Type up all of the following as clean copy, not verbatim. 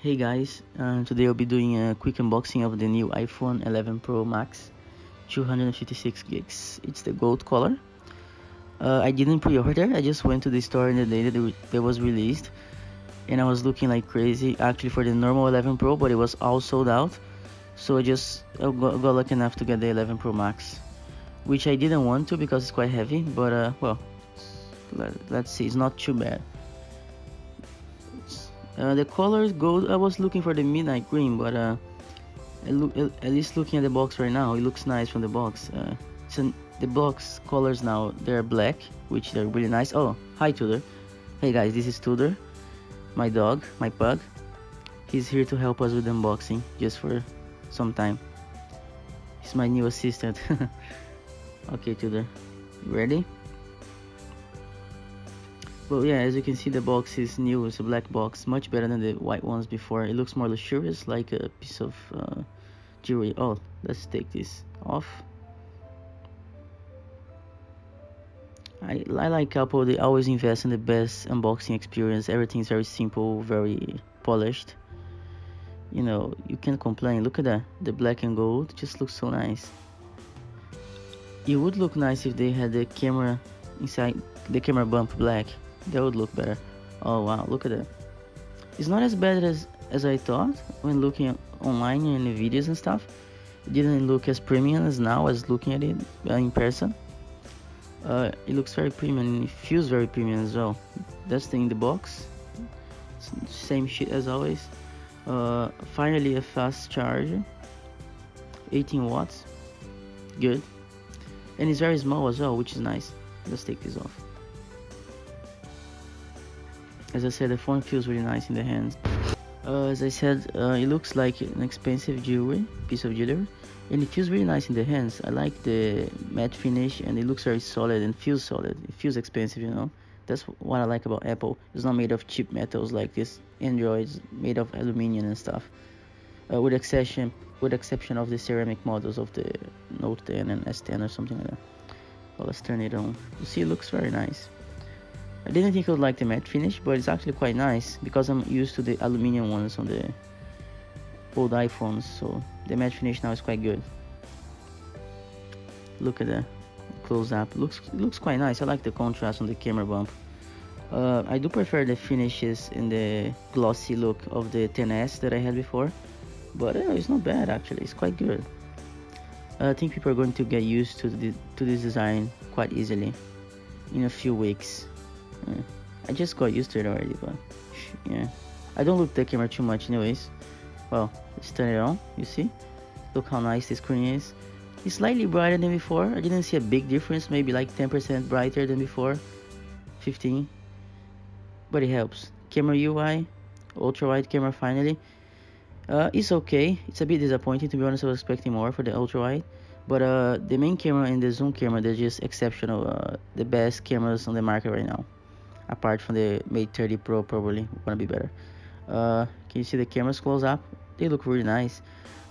Hey guys, today I'll be doing a quick unboxing of the new iPhone 11 Pro Max 256 gigs. It's the gold color. I didn't pre-order, I just went to the store in the day that it was released and I was looking like crazy actually for the normal 11 Pro, but it was all sold out. So I got lucky enough to get the 11 Pro Max, which I didn't want to because it's quite heavy, but well, let's see, it's not too bad. The color is gold. I was looking for the midnight green, but at least looking at the box right now, it looks nice from the box. The box colors now, they're black, which they're really nice. Oh, hi Tudor. Hey guys, this is Tudor, my dog, my pug. He's here to help us with the unboxing just for some time. He's my new assistant. Okay, Tudor, you ready? Well, yeah, as you can see, the box is new. It's a black box, much better than the white ones before. It looks more luxurious, like a piece of jewelry. Oh, let's take this off. I like Apple. They always invest in the best unboxing experience. Everything's very simple, very polished. You know, you can't complain. Look at that. The black and gold just looks so nice. It would look nice if they had the camera inside, the camera bump black. That would look better. Oh wow, look at that. It's not as bad as I thought when looking online and in the videos and stuff. It didn't look as premium as now as looking at it in person. It looks very premium and it feels very premium as well. That's the in the box. Same shit as always. Finally a fast charger, 18 watts, good, and it's very small as well, which is nice. Let's take this off. As I said, the phone feels really nice in the hands. As I said, it looks like an expensive piece of jewelry, and it feels really nice in the hands. I like the matte finish, and it looks very solid and feels solid. It feels expensive, you know. That's what I like about Apple. It's not made of cheap metals like this Android's made of aluminum and stuff. With exception of the ceramic models of the Note 10 and S10 or something like that. Well, let's turn it on. You see, it looks very nice. I didn't think I would like the matte finish, but it's actually quite nice because I'm used to the aluminum ones on the old iPhones, so the matte finish now is quite good. Look at the close up. Looks quite nice. I like the contrast on the camera bump. I do prefer the finishes in the glossy look of the 10s that I had before, but it's not bad actually. It's quite good. I think people are going to get used to this design quite easily in a few weeks. I just got used to it already, but yeah, I don't look at the camera too much anyways. Well, let's turn it on. You see, look how nice the screen is. It's slightly brighter than before. I didn't see a big difference, maybe like 10% brighter than before, 15, but it helps. Camera UI, ultra wide camera finally. It's okay. It's a bit disappointing, to be honest. I was expecting more for the ultra wide, but the main camera and the zoom camera, they're just exceptional. The best cameras on the market right now, apart from the Mate 30 Pro, probably gonna be better. Can you see the cameras close up? They look really nice.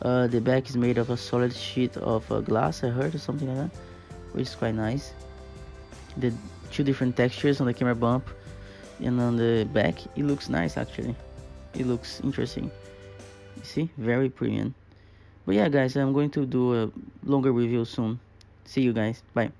The back is made of a solid sheet of glass, I heard, or something like that, which is quite nice. The two different textures on the camera bump and on the back, it looks nice actually. It looks interesting. You see, very premium. But yeah guys, I'm going to do a longer review soon. See you guys, bye.